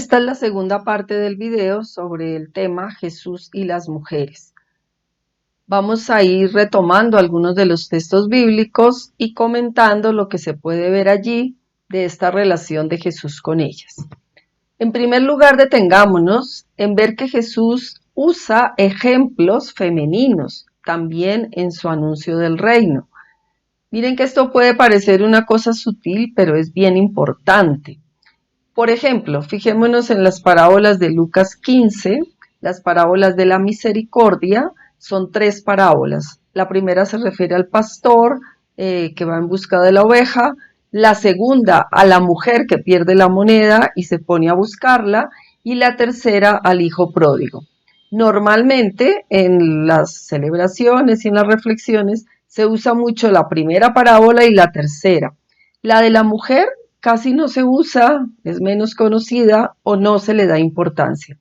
Esta es la segunda parte del video sobre el tema Jesús y las mujeres. Vamos a ir retomando algunos de los textos bíblicos y comentando lo que se puede ver allí de esta relación de Jesús con ellas. En primer lugar, detengámonos en ver que Jesús usa ejemplos femeninos también en su anuncio del reino. Miren que esto puede parecer una cosa sutil, pero es bien importante. Por ejemplo, fijémonos en las parábolas de Lucas 15, las parábolas de la misericordia, son 3 parábolas. La primera se refiere al pastor que va en busca de la oveja, la segunda a la mujer que pierde la moneda y se pone a buscarla, y la tercera al hijo pródigo. Normalmente en las celebraciones y en las reflexiones se usa mucho la primera parábola y la tercera. La de la mujer casi no se usa, es menos conocida o no se le da importancia.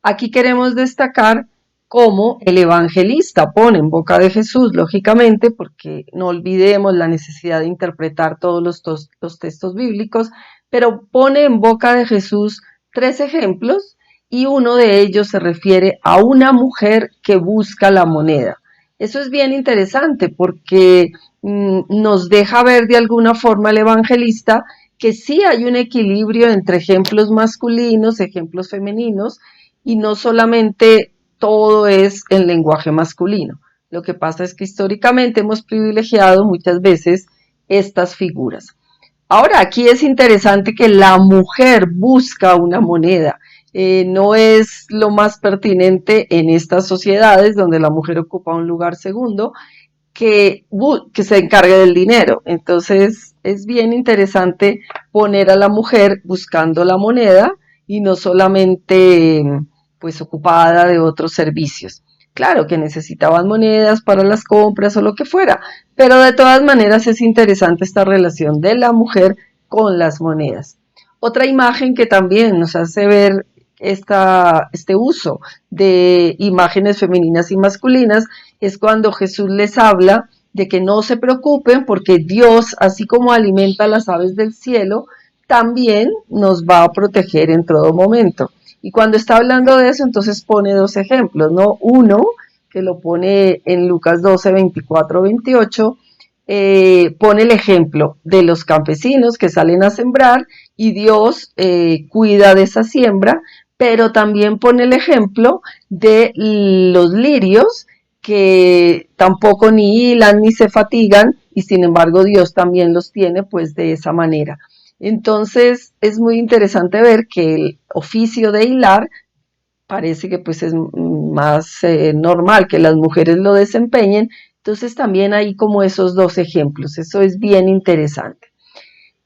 Aquí queremos destacar cómo el evangelista pone en boca de Jesús, lógicamente, porque no olvidemos la necesidad de interpretar todos los textos bíblicos, pero pone en boca de Jesús 3 ejemplos y uno de ellos se refiere a una mujer que busca la moneda. Eso es bien interesante porque nos deja ver de alguna forma el evangelista que sí hay un equilibrio entre ejemplos masculinos, ejemplos femeninos, y no solamente todo es en lenguaje masculino. Lo que pasa es que históricamente hemos privilegiado muchas veces estas figuras. Ahora, aquí es interesante que la mujer busca una moneda. No es lo más pertinente en estas sociedades donde la mujer ocupa un lugar segundo, que se encargue del dinero. Entonces es bien interesante poner a la mujer buscando la moneda y no solamente pues ocupada de otros servicios. Claro que necesitaban monedas para las compras o lo que fuera, pero de todas maneras es interesante esta relación de la mujer con las monedas. Otra imagen que también nos hace ver este uso de imágenes femeninas y masculinas es cuando Jesús les habla de que no se preocupen porque Dios, así como alimenta a las aves del cielo, también nos va a proteger en todo momento. Y cuando está hablando de eso, entonces pone 2 ejemplos, ¿no? Uno, que lo pone en Lucas 12, 24, 28, pone el ejemplo de los campesinos que salen a sembrar y Dios cuida de esa siembra, pero también pone el ejemplo de los lirios que tampoco ni hilan ni se fatigan y sin embargo Dios también los tiene pues de esa manera. Entonces es muy interesante ver que el oficio de hilar parece que pues es más normal que las mujeres lo desempeñen, entonces también hay como esos 2 ejemplos, eso es bien interesante.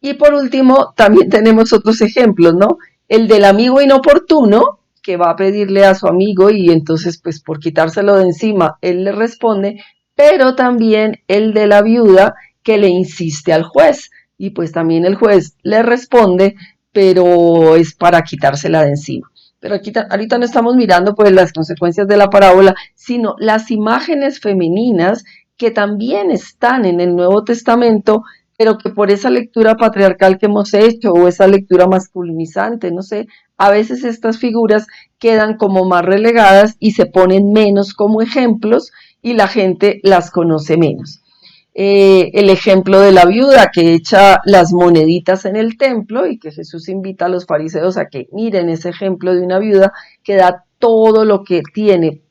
Y por último también tenemos otros ejemplos, ¿no? El del amigo inoportuno, que va a pedirle a su amigo y entonces pues por quitárselo de encima él le responde, pero también el de la viuda que le insiste al juez y pues también el juez le responde, pero es para quitársela de encima. Pero aquí, ahorita no estamos mirando pues las consecuencias de la parábola, sino las imágenes femeninas que también están en el Nuevo Testamento, pero que por esa lectura patriarcal que hemos hecho o esa lectura masculinizante, no sé, a veces estas figuras quedan como más relegadas y se ponen menos como ejemplos y la gente las conoce menos. El ejemplo de la viuda que echa las moneditas en el templo y que Jesús invita a los fariseos a que miren ese ejemplo de una viuda que da todo lo que tiene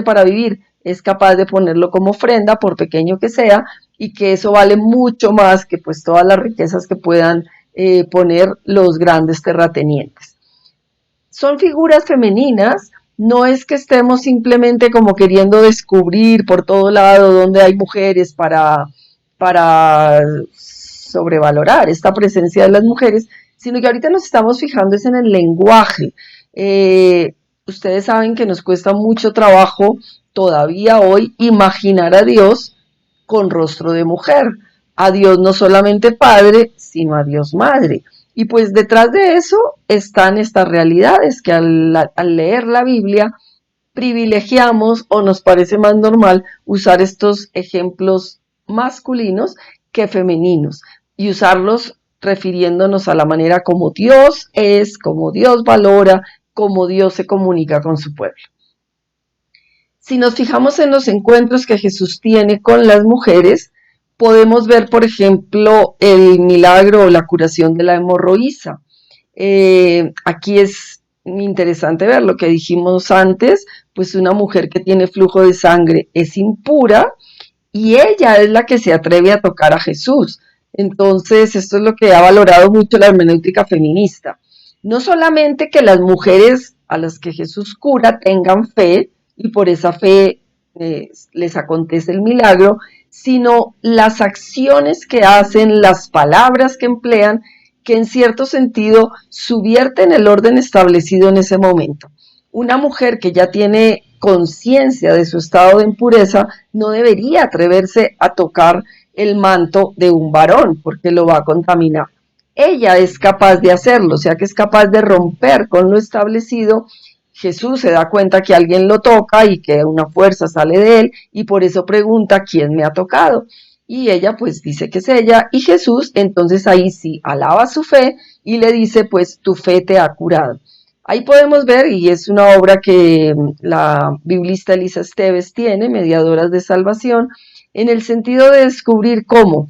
para vivir, es capaz de ponerlo como ofrenda, por pequeño que sea, y que eso vale mucho más que pues todas las riquezas que puedan poner los grandes terratenientes. Son figuras femeninas, no es que estemos simplemente como queriendo descubrir por todo lado dónde hay mujeres para sobrevalorar esta presencia de las mujeres, sino que ahorita nos estamos fijando es en el lenguaje. Ustedes saben que nos cuesta mucho trabajo todavía hoy imaginar a Dios con rostro de mujer, a Dios no solamente Padre, sino a Dios Madre. Y pues detrás de eso están estas realidades que al leer la Biblia privilegiamos o nos parece más normal usar estos ejemplos masculinos que femeninos y usarlos refiriéndonos a la manera como Dios es, como Dios valora, como Dios se comunica con su pueblo. Si nos fijamos en los encuentros que Jesús tiene con las mujeres, podemos ver, por ejemplo, el milagro o la curación de la hemorroísa. Aquí es interesante ver lo que dijimos antes, pues una mujer que tiene flujo de sangre es impura y ella es la que se atreve a tocar a Jesús. Entonces, esto es lo que ha valorado mucho la hermenéutica feminista. No solamente que las mujeres a las que Jesús cura tengan fe y por esa fe les acontece el milagro, sino las acciones que hacen, las palabras que emplean, que en cierto sentido subvierten el orden establecido en ese momento. Una mujer que ya tiene conciencia de su estado de impureza no debería atreverse a tocar el manto de un varón porque lo va a contaminar. Ella es capaz de hacerlo, o sea que es capaz de romper con lo establecido. Jesús se da cuenta que alguien lo toca y que una fuerza sale de él y por eso pregunta quién me ha tocado. Y ella pues dice que es ella y Jesús entonces ahí sí alaba su fe y le dice pues tu fe te ha curado. Ahí podemos ver, y es una obra que la biblista Elisa Esteves tiene, Mediadoras de Salvación, en el sentido de descubrir cómo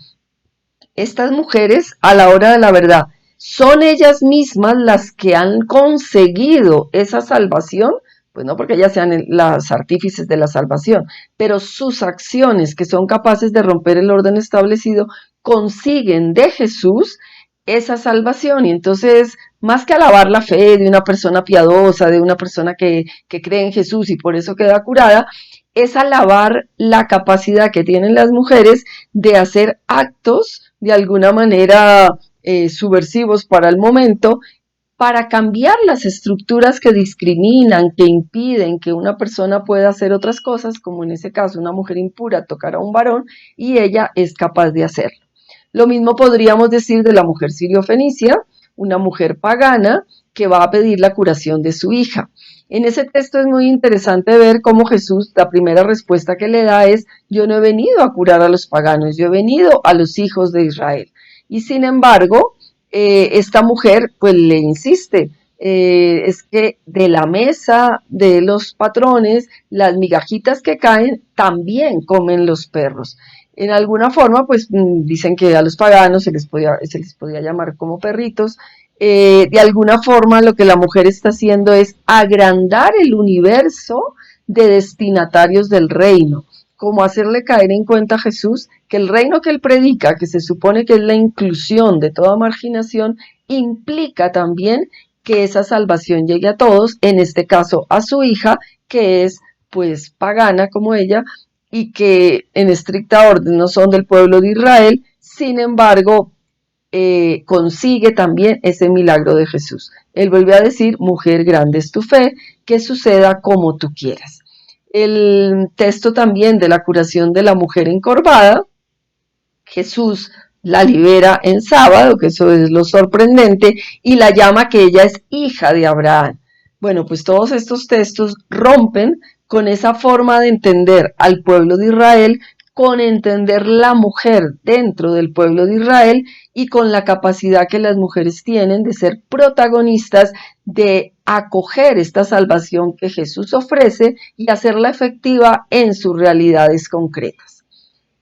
estas mujeres, a la hora de la verdad, son ellas mismas las que han conseguido esa salvación, pues no porque ellas sean las artífices de la salvación, pero sus acciones que son capaces de romper el orden establecido, consiguen de Jesús esa salvación. Y entonces, más que alabar la fe de una persona piadosa, de una persona que cree en Jesús y por eso queda curada, es alabar la capacidad que tienen las mujeres de hacer actos de alguna manera subversivos para el momento, para cambiar las estructuras que discriminan, que impiden que una persona pueda hacer otras cosas, como en ese caso una mujer impura tocar a un varón, y ella es capaz de hacerlo. Lo mismo podríamos decir de la mujer sirio-fenicia, una mujer pagana que va a pedir la curación de su hija. En ese texto es muy interesante ver cómo Jesús, la primera respuesta que le da es, yo no he venido a curar a los paganos, yo he venido a los hijos de Israel. Y sin embargo, esta mujer pues le insiste, es que de la mesa de los patrones, las migajitas que caen también comen los perros. En alguna forma, pues dicen que a los paganos se les podía llamar como perritos. De alguna forma lo que la mujer está haciendo es agrandar el universo de destinatarios del reino, como hacerle caer en cuenta a Jesús que el reino que él predica, que se supone que es la inclusión de toda marginación, implica también que esa salvación llegue a todos, en este caso a su hija, que es pues pagana como ella, y que en estricta orden no son del pueblo de Israel, sin embargo, consigue también ese milagro de Jesús. Él vuelve a decir, mujer, grande es tu fe, que suceda como tú quieras. El texto también de la curación de la mujer encorvada, Jesús la libera en sábado, que eso es lo sorprendente, y la llama que ella es hija de Abraham. Bueno, pues todos estos textos rompen con esa forma de entender al pueblo de Israel, con entender la mujer dentro del pueblo de Israel y con la capacidad que las mujeres tienen de ser protagonistas, de acoger esta salvación que Jesús ofrece y hacerla efectiva en sus realidades concretas.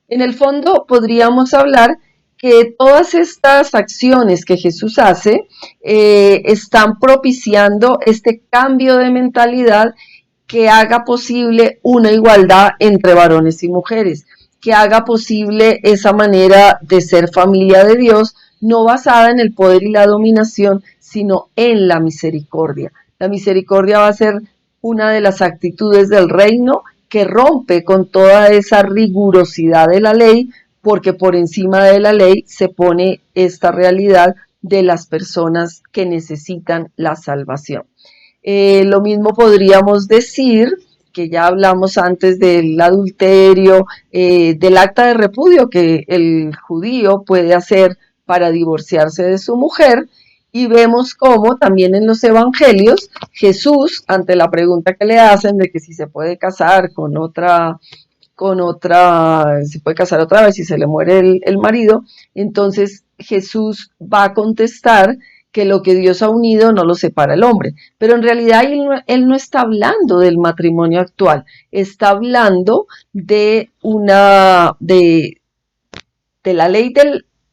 En el fondo podríamos hablar que todas estas acciones que Jesús hace están propiciando este cambio de mentalidad que haga posible una igualdad entre varones y mujeres, que haga posible esa manera de ser familia de Dios, no basada en el poder y la dominación, sino en la misericordia. La misericordia va a ser una de las actitudes del reino que rompe con toda esa rigurosidad de la ley, porque por encima de la ley se pone esta realidad de las personas que necesitan la salvación. Lo mismo podríamos decir, que ya hablamos antes del adulterio, del acta de repudio que el judío puede hacer para divorciarse de su mujer, y vemos cómo también en los evangelios Jesús, ante la pregunta que le hacen de que si se puede casar se puede casar otra vez si se le muere el marido, entonces Jesús va a contestar que lo que Dios ha unido no lo separa el hombre. Pero en realidad él no está hablando del matrimonio actual, está hablando de la ley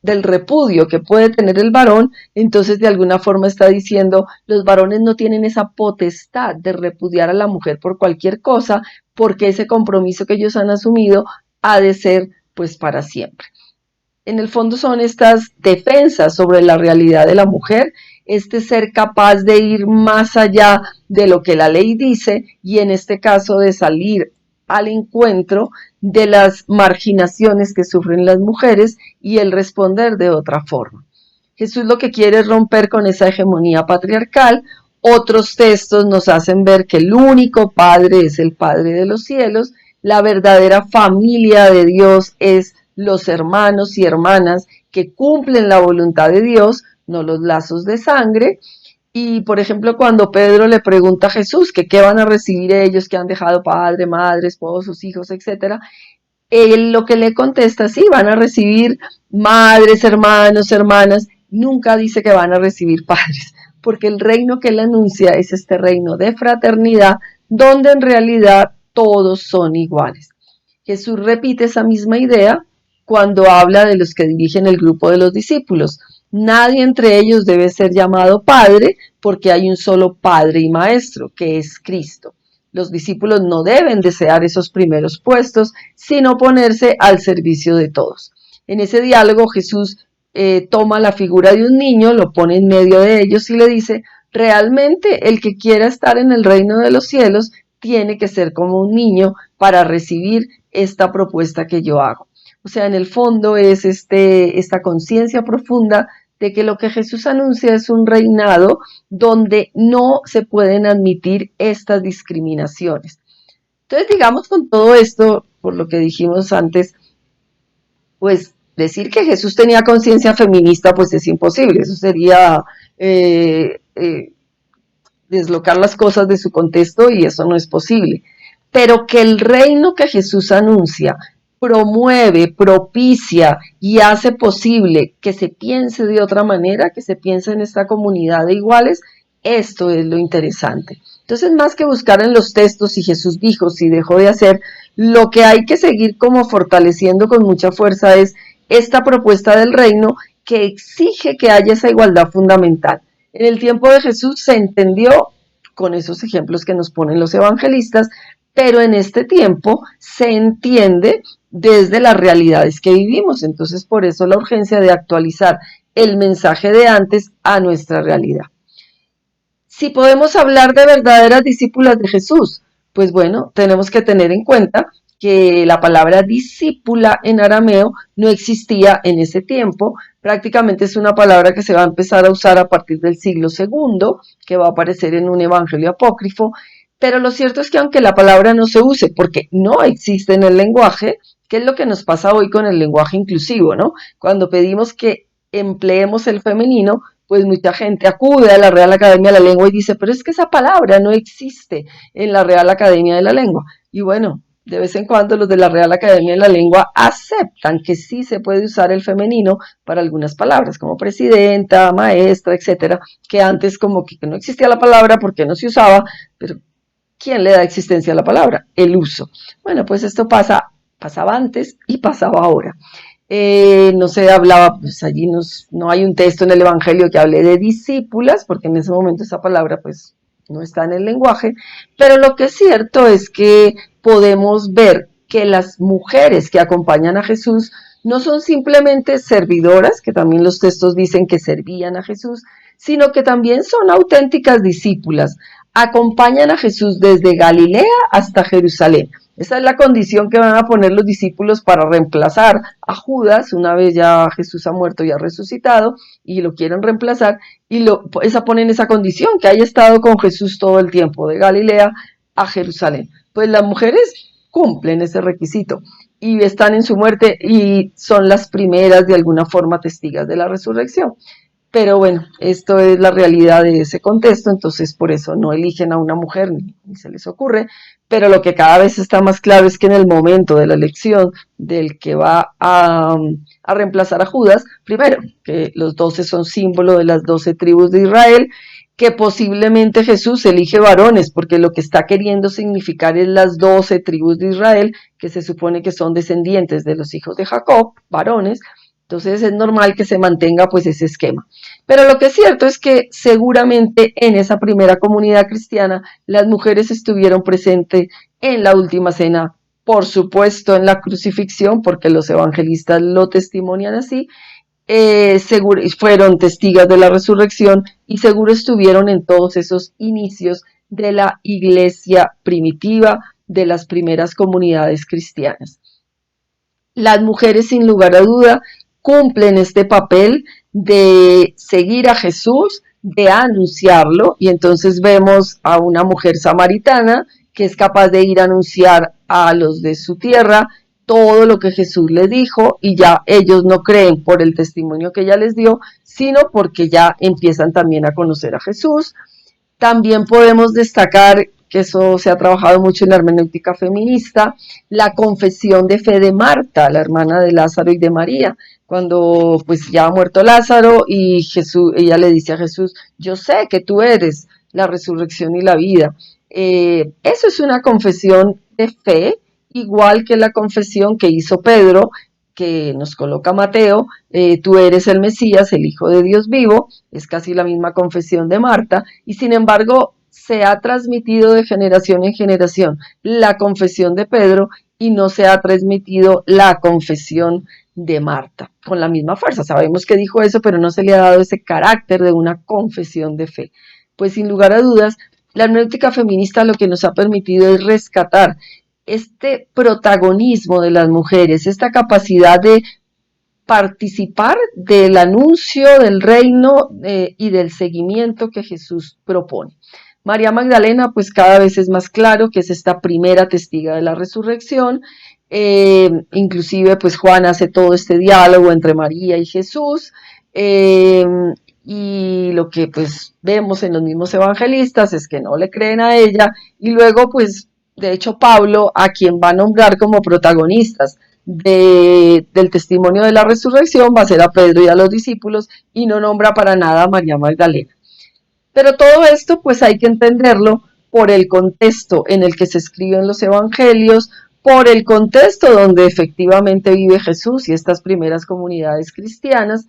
del repudio que puede tener el varón. Entonces de alguna forma está diciendo, los varones no tienen esa potestad de repudiar a la mujer por cualquier cosa, porque ese compromiso que ellos han asumido ha de ser pues para siempre. En el fondo son estas defensas sobre la realidad de la mujer, este ser capaz de ir más allá de lo que la ley dice y en este caso de salir al encuentro de las marginaciones que sufren las mujeres y el responder de otra forma. Jesús lo que quiere es romper con esa hegemonía patriarcal. Otros textos nos hacen ver que el único Padre es el Padre de los cielos, la verdadera familia de Dios es los hermanos y hermanas que cumplen la voluntad de Dios, no los lazos de sangre. Y por ejemplo, cuando Pedro le pregunta a Jesús que qué van a recibir ellos que han dejado padre, madre, esposos, hijos, etcétera, él lo que le contesta, sí, van a recibir madres, hermanos, hermanas, nunca dice que van a recibir padres, porque el reino que él anuncia es este reino de fraternidad, donde en realidad todos son iguales. Jesús repite esa misma idea cuando habla de los que dirigen el grupo de los discípulos. Nadie entre ellos debe ser llamado Padre, porque hay un solo Padre y Maestro, que es Cristo. Los discípulos no deben desear esos primeros puestos, sino ponerse al servicio de todos. En ese diálogo Jesús toma la figura de un niño, lo pone en medio de ellos y le dice, realmente el que quiera estar en el reino de los cielos tiene que ser como un niño para recibir esta propuesta que yo hago. O sea, en el fondo es esta conciencia profunda de que lo que Jesús anuncia es un reinado donde no se pueden admitir estas discriminaciones. Entonces, digamos con todo esto, por lo que dijimos antes, pues decir que Jesús tenía conciencia feminista, pues es imposible. Eso sería deslocar las cosas de su contexto y eso no es posible. Pero que el reino que Jesús anuncia promueve, propicia y hace posible que se piense de otra manera, que se piense en esta comunidad de iguales, esto es lo interesante. Entonces, más que buscar en los textos si Jesús dijo, si dejó de hacer, lo que hay que seguir como fortaleciendo con mucha fuerza es esta propuesta del reino que exige que haya esa igualdad fundamental. En el tiempo de Jesús se entendió con esos ejemplos que nos ponen los evangelistas, pero en este tiempo se entiende desde las realidades que vivimos. Entonces, por eso la urgencia de actualizar el mensaje de antes a nuestra realidad. Si podemos hablar de verdaderas discípulas de Jesús, pues bueno, tenemos que tener en cuenta que la palabra discípula en arameo no existía en ese tiempo. Prácticamente es una palabra que se va a empezar a usar a partir del siglo II, que va a aparecer en un evangelio apócrifo. Pero lo cierto es que aunque la palabra no se use porque no existe en el lenguaje, ¿qué es lo que nos pasa hoy con el lenguaje inclusivo, ¿no? Cuando pedimos que empleemos el femenino, pues mucha gente acude a la Real Academia de la Lengua y dice, pero es que esa palabra no existe en la Real Academia de la Lengua. Y bueno, de vez en cuando los de la Real Academia de la Lengua aceptan que sí se puede usar el femenino para algunas palabras, como presidenta, maestra, etcétera, que antes como que no existía la palabra porque no se usaba, pero ¿quién le da existencia a la palabra? El uso. Bueno, pues esto pasaba antes y pasaba ahora. No se hablaba, pues allí no hay un texto en el Evangelio que hable de discípulas, porque en ese momento esa palabra pues no está en el lenguaje, pero lo que es cierto es que podemos ver que las mujeres que acompañan a Jesús no son simplemente servidoras, que también los textos dicen que servían a Jesús, sino que también son auténticas discípulas, acompañan a Jesús desde Galilea hasta Jerusalén. Esa es la condición que van a poner los discípulos para reemplazar a Judas, una vez ya Jesús ha muerto y ha resucitado, y lo quieren reemplazar, y ponen esa condición, que haya estado con Jesús todo el tiempo, de Galilea a Jerusalén. Pues las mujeres cumplen ese requisito, y están en su muerte, y son las primeras de alguna forma testigas de la resurrección. Pero bueno, esto es la realidad de ese contexto, entonces por eso no eligen a una mujer ni se les ocurre, pero lo que cada vez está más claro es que en el momento de la elección del que va a reemplazar a Judas, primero, que los 12 son símbolo de las 12 tribus de Israel, que posiblemente Jesús elige varones, porque lo que está queriendo significar es las 12 tribus de Israel, que se supone que son descendientes de los hijos de Jacob, varones, entonces es normal que se mantenga pues ese esquema. Pero lo que es cierto es que seguramente en esa primera comunidad cristiana las mujeres estuvieron presentes en la última cena, por supuesto en la crucifixión, porque los evangelistas lo testimonian así, seguro, fueron testigas de la resurrección y seguro estuvieron en todos esos inicios de la iglesia primitiva, de las primeras comunidades cristianas. Las mujeres, sin lugar a duda, cumplen este papel de seguir a Jesús, de anunciarlo, y entonces vemos a una mujer samaritana que es capaz de ir a anunciar a los de su tierra todo lo que Jesús les dijo, y ya ellos no creen por el testimonio que ella les dio, sino porque ya empiezan también a conocer a Jesús. También podemos destacar, que eso se ha trabajado mucho en la hermenéutica feminista, la confesión de fe de Marta, la hermana de Lázaro y de María, cuando pues ya ha muerto Lázaro y Jesús, ella le dice a Jesús, yo sé que tú eres la resurrección y la vida. Eso es una confesión de fe, igual que la confesión que hizo Pedro, que nos coloca Mateo, tú eres el Mesías, el Hijo de Dios vivo, es casi la misma confesión de Marta, y sin embargo se ha transmitido de generación en generación la confesión de Pedro y no se ha transmitido la confesión de Marta con la misma fuerza. Sabemos que dijo eso, pero no se le ha dado ese carácter de una confesión de fe. Pues sin lugar a dudas, la hermenéutica feminista lo que nos ha permitido es rescatar este protagonismo de las mujeres, esta capacidad de participar del anuncio del reino y del seguimiento que Jesús propone. María Magdalena, pues cada vez es más claro que es esta primera testiga de la resurrección, inclusive pues Juan hace todo este diálogo entre María y Jesús, y lo que pues vemos en los mismos evangelistas es que no le creen a ella, y luego pues de hecho Pablo, a quien va a nombrar como protagonistas del testimonio de la resurrección, va a ser a Pedro y a los discípulos, y no nombra para nada a María Magdalena. Pero todo esto pues hay que entenderlo por el contexto en el que se escriben los evangelios, por el contexto donde efectivamente vive Jesús y estas primeras comunidades cristianas,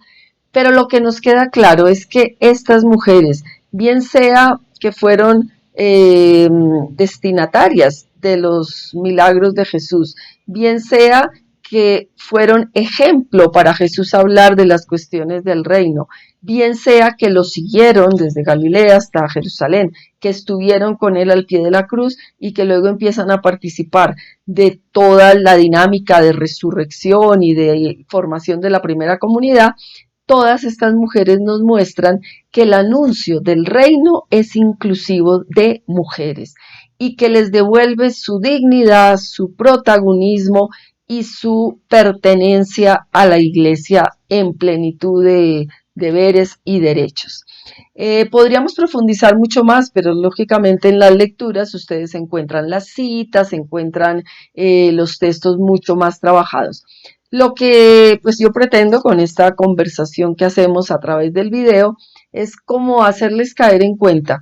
pero lo que nos queda claro es que estas mujeres, bien sea que fueron destinatarias de los milagros de Jesús, bien sea que fueron ejemplo para Jesús hablar de las cuestiones del reino, bien sea que lo siguieron desde Galilea hasta Jerusalén, que estuvieron con él al pie de la cruz y que luego empiezan a participar de toda la dinámica de resurrección y de formación de la primera comunidad. Todas estas mujeres nos muestran que el anuncio del reino es inclusivo de mujeres y que les devuelve su dignidad, su protagonismo y su pertenencia a la iglesia en plenitud de deberes y derechos. Podríamos profundizar mucho más, pero lógicamente en las lecturas ustedes encuentran las citas, encuentran los textos mucho más trabajados. Lo que pues yo pretendo con esta conversación que hacemos a través del video es como hacerles caer en cuenta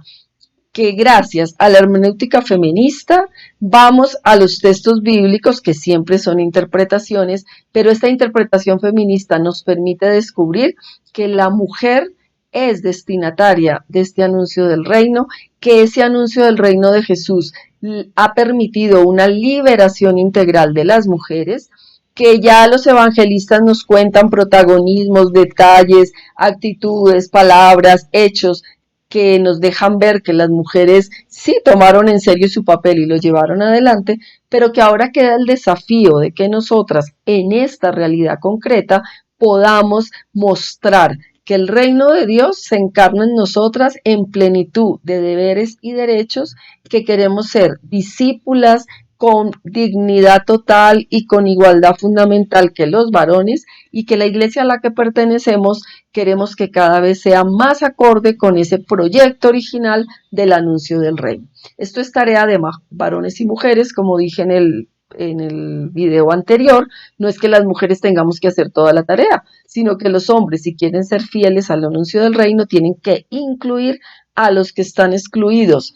que gracias a la hermenéutica feminista vamos a los textos bíblicos que siempre son interpretaciones, pero esta interpretación feminista nos permite descubrir que la mujer es destinataria de este anuncio del reino, que ese anuncio del reino de Jesús ha permitido una liberación integral de las mujeres, que ya los evangelistas nos cuentan protagonismos, detalles, actitudes, palabras, hechos que nos dejan ver que las mujeres sí tomaron en serio su papel y lo llevaron adelante, pero que ahora queda el desafío de que nosotras en esta realidad concreta podamos mostrar que el reino de Dios se encarna en nosotras en plenitud de deberes y derechos, que queremos ser discípulas con dignidad total y con igualdad fundamental que los varones, y que la iglesia a la que pertenecemos queremos que cada vez sea más acorde con ese proyecto original del anuncio del reino. Esto es tarea de varones y mujeres, como dije en el video anterior. No es que las mujeres tengamos que hacer toda la tarea, sino que los hombres, si quieren ser fieles al anuncio del reino, tienen que incluir a los que están excluidos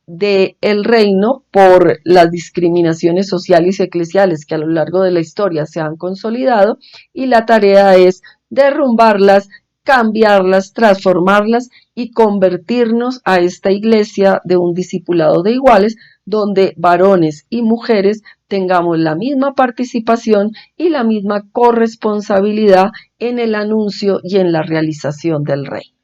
del reino por las discriminaciones sociales y eclesiales que a lo largo de la historia se han consolidado, y la tarea es derrumbarlas, cambiarlas, transformarlas y convertirnos a esta iglesia de un discipulado de iguales, donde varones y mujeres tengamos la misma participación y la misma corresponsabilidad en el anuncio y en la realización del reino.